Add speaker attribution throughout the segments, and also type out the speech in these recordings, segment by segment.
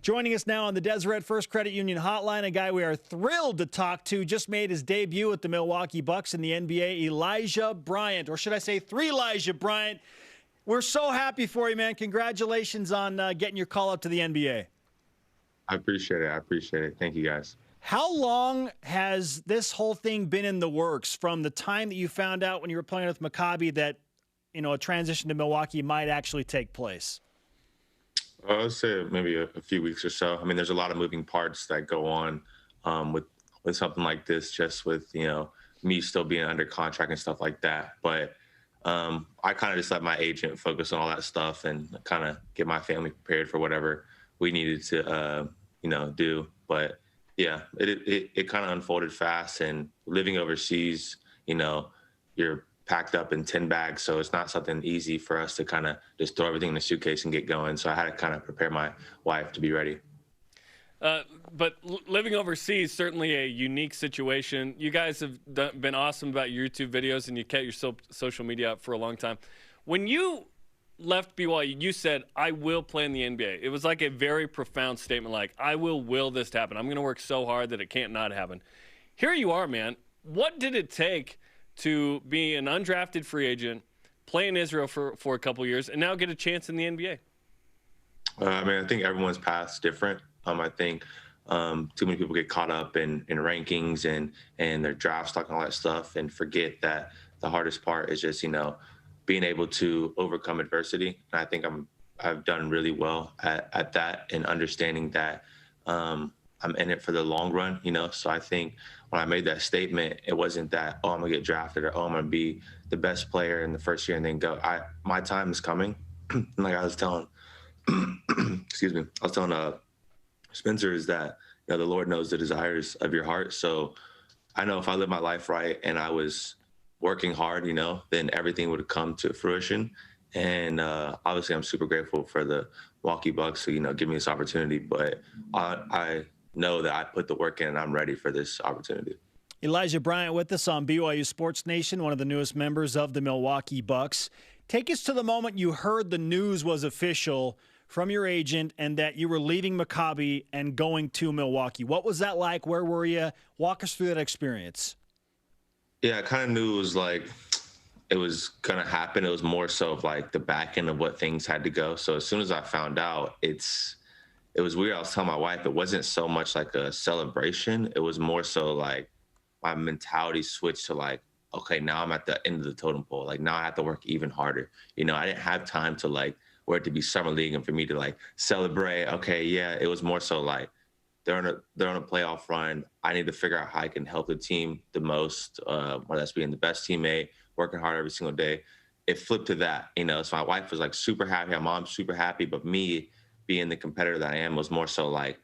Speaker 1: Joining us now on the Deseret First Credit Union Hotline, a guy we are thrilled to talk to, just made his debut with the Milwaukee Bucks in the NBA, Elijah Bryant, or should I say three Elijah Bryant. We're so happy for you, man. Congratulations on getting your call up to the NBA.
Speaker 2: I appreciate it. Thank you, guys.
Speaker 1: How long has this whole thing been in the works from the time that you found out when you were playing with Maccabi that, a transition to Milwaukee might actually take place?
Speaker 2: I would say maybe a few weeks or so. I mean, there's a lot of moving parts that go on with something like this, just with, me still being under contract and stuff like that. But I kind of just let my agent focus on all that stuff and kind of get my family prepared for whatever we needed to, do. But yeah, it kind of unfolded fast, and living overseas, you're packed up in 10 bags. So it's not something easy for us to kind of just throw everything in the suitcase and get going. So I had to kind of prepare my wife to be ready.
Speaker 3: But living overseas, certainly a unique situation. You guys have been awesome about your YouTube videos, and you kept your social media up for a long time. When you left BYU, you said, I will play in the NBA. It was like a very profound statement, like, I will this to happen. I'm going to work so hard that it can't not happen. Here you are, man. What did it take to be an undrafted free agent, play in Israel for a couple years, and now get a chance in the NBA?
Speaker 2: I think everyone's path's different. I think too many people get caught up in rankings and their draft stock and all that stuff, and forget that the hardest part is just, being able to overcome adversity. And I think I've done really well at that, and understanding that I'm in it for the long run, So I think when I made that statement, it wasn't that, I'm going to get drafted, or, I'm going to be the best player in the first year and then go. My time is coming. Like I was telling, Spencer, is that, the Lord knows the desires of your heart. So I know if I live my life right and I was working hard, then everything would come to fruition. And obviously I'm super grateful for the Milwaukee Bucks to, give me this opportunity. But I know that I put the work in and I'm ready for this opportunity.
Speaker 1: Elijah Bryant with us on BYU Sports Nation, one of the newest members of the Milwaukee Bucks. Take us to the moment you heard the news was official from your agent and that you were leaving Maccabi and going to Milwaukee. What was that like? Where were you? Walk us through that experience.
Speaker 2: Yeah, I kind of knew it was going to happen. It was more so of like the back end of what things had to go. So as soon as I found out, it was weird. I was telling my wife, it wasn't so much like a celebration. It was more so like my mentality switched to like, okay, now I'm at the end of the totem pole. Like now I have to work even harder. I didn't have time to like, for it to be summer league and for me to like celebrate. Okay. Yeah. It was more so like they're on a playoff run. I need to figure out how I can help the team the most, whether that's being the best teammate, working hard every single day. It flipped to that, so my wife was like super happy. My mom's super happy, but me being the competitor that I am was more so like,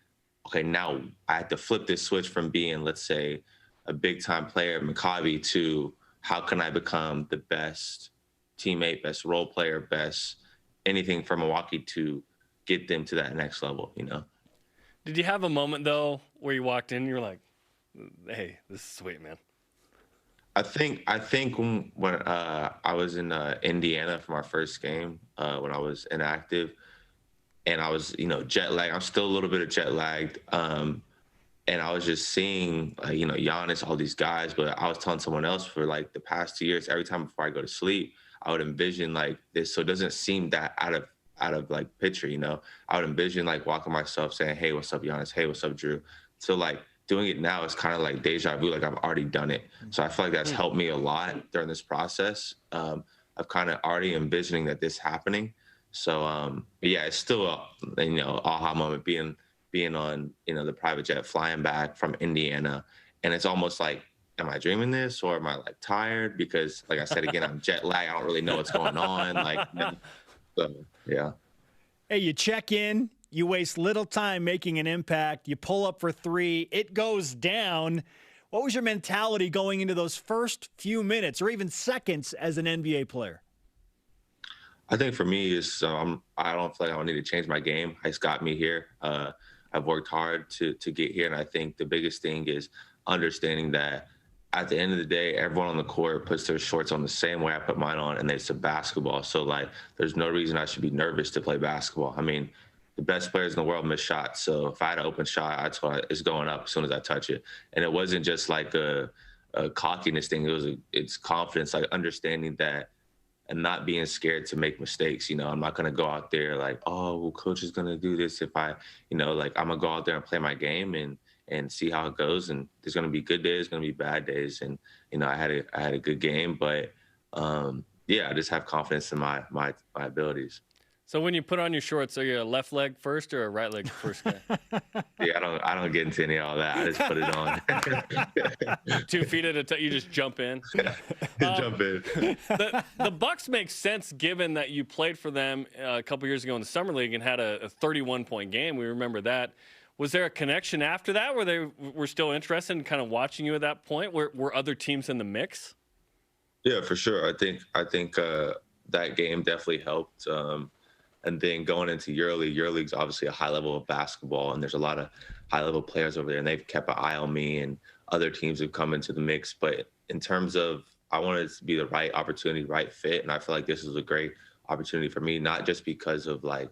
Speaker 2: okay, now I have to flip this switch from being, let's say, a big time player at Maccabi to how can I become the best teammate, best role player, best anything for Milwaukee to get them to that next level,
Speaker 3: Did you have a moment, though, where you walked in and you were like, hey, this is sweet, man?
Speaker 2: I think when I was in Indiana for my first game, when I was inactive, and I was, jet lagged. I'm still a little bit of jet lagged. And I was just seeing, Giannis, all these guys. But I was telling someone else for like the past 2 years, every time before I go to sleep, I would envision like this. So it doesn't seem that out of like picture, I would envision like walking myself saying, hey, what's up, Giannis? Hey, what's up, Drew? So like doing it now is kind of like deja vu, like I've already done it. So I feel like that's helped me a lot during this process of kind of already envisioning that this happening. So, yeah, it's still a, aha moment being on, the private jet flying back from Indiana. And it's almost like, am I dreaming this or am I like tired? Because like I said, again, I'm jet lagged. I don't really know what's going on. So, yeah.
Speaker 1: Hey, you check in, you waste little time making an impact. You pull up for three, it goes down. What was your mentality going into those first few minutes or even seconds as an NBA player?
Speaker 2: I think for me is I don't feel like I need to change my game. It's got me here. I've worked hard to get here, and I think the biggest thing is understanding that at the end of the day, everyone on the court puts their shorts on the same way I put mine on, and it's a basketball. So, like, there's no reason I should be nervous to play basketball. I mean, the best players in the world miss shots. So if I had an open shot, I told her it's going up as soon as I touch it. And it wasn't just like a cockiness thing. It's confidence, like understanding that and not being scared to make mistakes. I'm not going to go out there like, oh, well, coach is going to do this. If I, like I'm going to go out there and play my game and see how it goes. And there's going to be good days, going to be bad days. And, I had a good game, but yeah, I just have confidence in my abilities.
Speaker 3: So when you put on your shorts, are you a left leg first or a right leg first guy?
Speaker 2: Yeah, I don't get into any of all that. I just put it on.
Speaker 3: 2 feet at a time, you just jump in.
Speaker 2: Jump in.
Speaker 3: The Bucks make sense given that you played for them a couple years ago in the summer league and had a 31-point game. We remember that. Was there a connection after that where they were still interested in kind of watching you at that point? Were other teams in the mix?
Speaker 2: Yeah, for sure. I think that game definitely helped. And then going into EuroLeague's obviously a high level of basketball, and there's a lot of high level players over there, and they've kept an eye on me, and other teams have come into the mix. But in terms of, I wanted it to be the right opportunity, right fit, and I feel like this is a great opportunity for me, not just because of like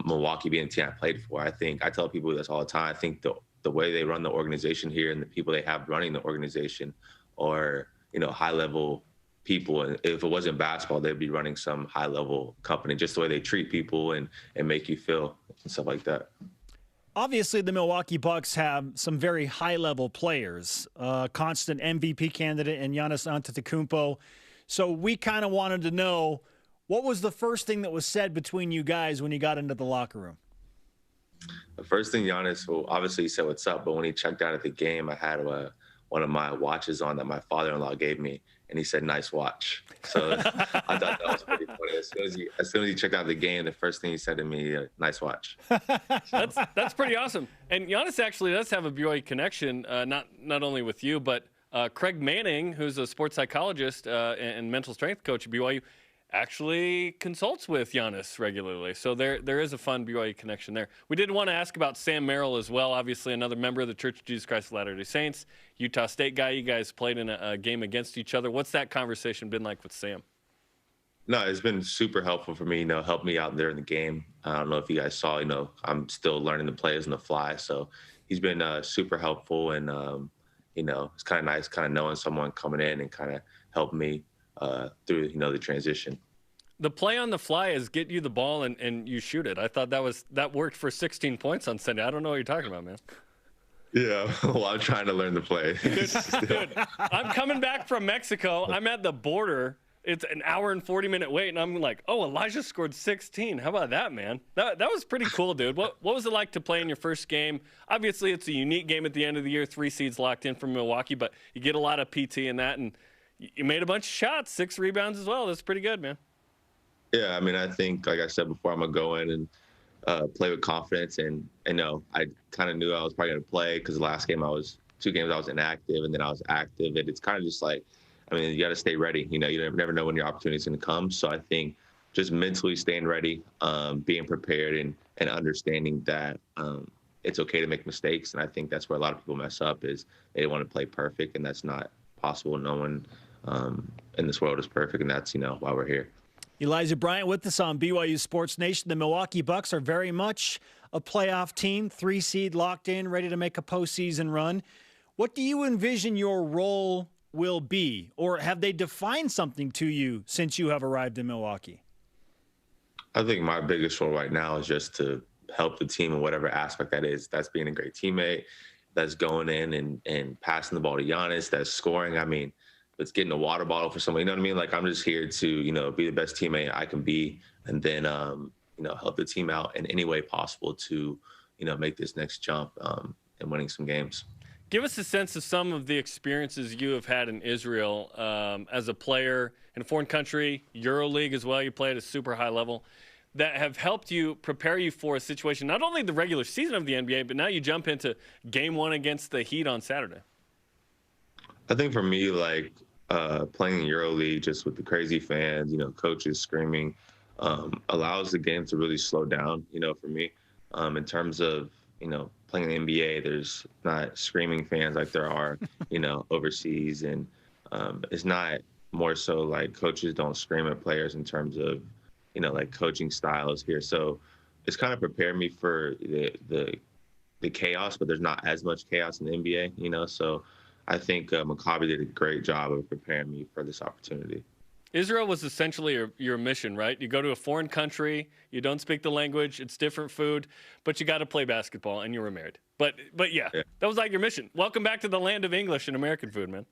Speaker 2: Milwaukee being the team I played for. I tell people this all the time. I think the way they run the organization here and the people they have running the organization are, high level people. And if it wasn't basketball, they'd be running some high level company, just the way they treat people and make you feel and stuff like that.
Speaker 1: Obviously, the Milwaukee Bucks have some very high-level players, constant MVP candidate in Giannis Antetokounmpo. So we kind of wanted to know, what was the first thing that was said between you guys when you got into the locker room?
Speaker 2: The first thing Giannis, well, obviously he said what's up, but when he checked out at the game, I had one of my watches on that my father-in-law gave me, and he said, "Nice watch." So I thought that was pretty funny. As soon as he checked out the game, the first thing he said to me, "Nice watch."
Speaker 3: That's pretty awesome. And Giannis actually does have a BYU connection, not only with you, but Craig Manning, who's a sports psychologist and mental strength coach at BYU, actually consults with Giannis regularly. So there is a fun BYU connection there. We did want to ask about Sam Merrill as well, obviously another member of the Church of Jesus Christ of Latter-day Saints, Utah State guy. You guys played in a game against each other. What's that conversation been like with Sam?
Speaker 2: No, it's been super helpful for me, helped me out there in the game. I don't know if you guys saw, I'm still learning the plays on the fly. So he's been super helpful, and, it's kind of nice kind of knowing someone coming in and kind of helping me through, the transition.
Speaker 3: The play on the fly is get you the ball and you shoot it. I thought that worked for 16 points on Sunday. I don't know what you're talking about, man.
Speaker 2: Yeah, well, I'm trying to learn the play.
Speaker 3: Dude, I'm coming back from Mexico. I'm at the border. It's an hour and 40-minute wait, and I'm like, oh, Elijah scored 16. How about that, man? That was pretty cool, dude. What was it like to play in your first game? Obviously, it's a unique game at the end of the year, 3 seeds locked in from Milwaukee, but you get a lot of PT in that, and you made a bunch of shots, 6 rebounds as well. That's pretty good, man.
Speaker 2: Yeah, I mean, I think, like I said before, I'm going to go in and play with confidence. And I kind of knew I was probably going to play because the last game 2 games I was inactive, and then I was active. And it's kind of just like, I mean, you got to stay ready. You never know when your opportunity is going to come. So I think just mentally staying ready, being prepared, and understanding that it's okay to make mistakes. And I think that's where a lot of people mess up, is they want to play perfect, and that's not possible. No one in this world is perfect, and that's, why we're here.
Speaker 1: Elijah Bryant with us on BYU Sports Nation. The Milwaukee Bucks are very much a playoff team, 3 seed locked in, ready to make a postseason run. What do you envision your role will be, or have they defined something to you since you have arrived in Milwaukee?
Speaker 2: I think my biggest role right now is just to help the team in whatever aspect that is. That's being a great teammate, that's going in and passing the ball to Giannis, that's scoring. I mean, it's getting a water bottle for someone. You know what I mean? Like, I'm just here to, be the best teammate I can be, and then, help the team out in any way possible to, make this next jump and winning some games.
Speaker 3: Give us a sense of some of the experiences you have had in Israel as a player in a foreign country, EuroLeague as well. You play at a super high level, that have helped you prepare you for a situation, not only the regular season of the NBA, but now you jump into game 1 against the Heat on Saturday.
Speaker 2: I think for me, like playing in EuroLeague, just with the crazy fans, coaches screaming, allows the game to really slow down, for me. In terms of, playing in the NBA, there's not screaming fans like there are, overseas. And it's not more so like coaches don't scream at players in terms of, like coaching styles here. So it's kind of prepared me for the chaos, but there's not as much chaos in the NBA, you know. So I think Maccabi did a great job of preparing me for this opportunity.
Speaker 3: Israel was essentially your mission, right? You go to a foreign country, you don't speak the language, it's different food, but you got to play basketball, and you were married. But yeah, that was like your mission. Welcome back to the land of English and American food, man.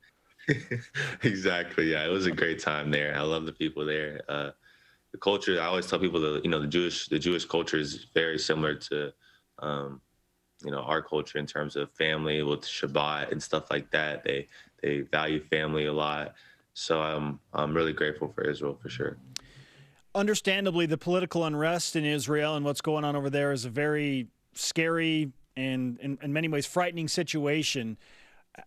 Speaker 2: Exactly. Yeah, it was a great time there. I love the people there. The culture. I always tell people that the Jewish culture is very similar to our culture in terms of family with Shabbat and stuff like that. They value family a lot. So I'm really grateful for Israel for sure.
Speaker 1: Understandably, the political unrest in Israel and what's going on over there is a very scary and in many ways frightening situation.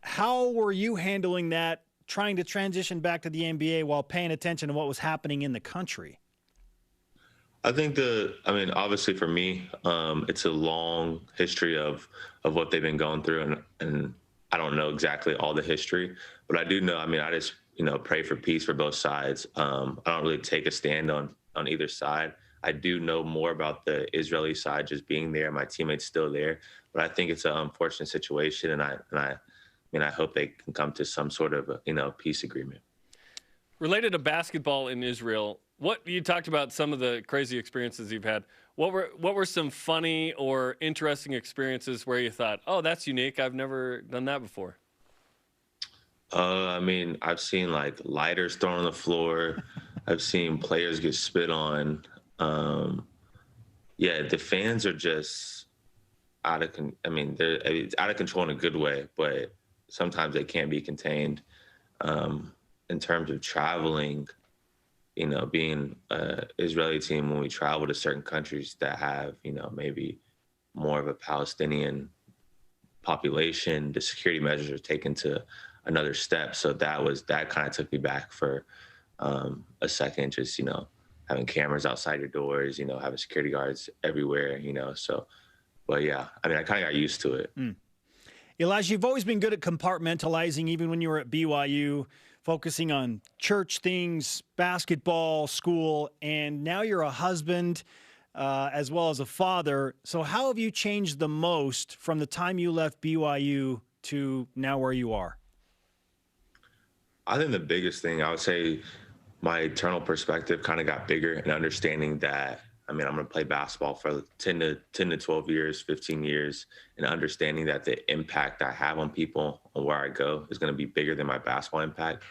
Speaker 1: How were you handling that, trying to transition back to the NBA while paying attention to what was happening in the country?
Speaker 2: I think obviously for me, it's a long history of what they've been going through, and I don't know exactly all the history, but I do know. I just pray for peace for both sides. I don't really take a stand on either side. I do know more about the Israeli side just being there. My teammates still there, but I think it's an unfortunate situation, and I hope they can come to some sort of peace agreement.
Speaker 3: Related to basketball in Israel, what you talked about some of the crazy experiences you've had. What were some funny or interesting experiences where you thought, oh, that's unique, I've never done that before?
Speaker 2: I've seen like lighters thrown on the floor. I've seen players get spit on. The fans are just it's out of control in a good way, but sometimes they can't be contained. In terms of traveling, being an Israeli team, when we travel to certain countries that have, maybe more of a Palestinian population, the security measures are taken to another step. So that kind of took me back for a second, just, having cameras outside your doors, having security guards everywhere, but yeah, I kind of got used to it.
Speaker 1: Elijah, you've always been good at compartmentalizing, even when you were at BYU, focusing on church things, basketball, school, and now you're a husband as well as a father. So how have you changed the most from the time you left BYU to now where you are?
Speaker 2: I think the biggest thing, I would say my eternal perspective kind of got bigger, and understanding that, I'm going to play basketball for 10 to 12 years, 15 years, and understanding that the impact I have on people and where I go is going to be bigger than my basketball impact.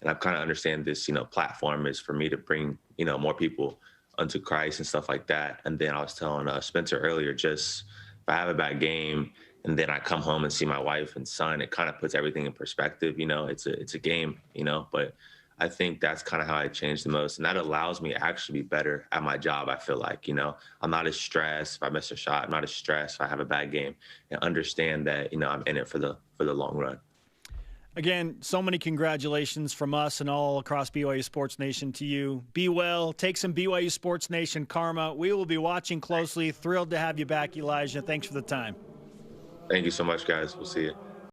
Speaker 2: And I've kind of understand this, platform is for me to bring, more people unto Christ and stuff like that. And then I was telling Spencer earlier, just if I have a bad game and then I come home and see my wife and son, it kind of puts everything in perspective. It's a game, but I think that's kind of how I changed the most. And that allows me to actually be better at my job. I feel like, I'm not as stressed if I miss a shot. I'm not as stressed if I have a bad game, and understand that, I'm in it for the long run.
Speaker 1: Again, so many congratulations from us and all across BYU Sports Nation to you. Be well. Take some BYU Sports Nation karma. We will be watching closely. Thrilled to have you back, Elijah. Thanks for the time.
Speaker 2: Thank you so much, guys. We'll see you.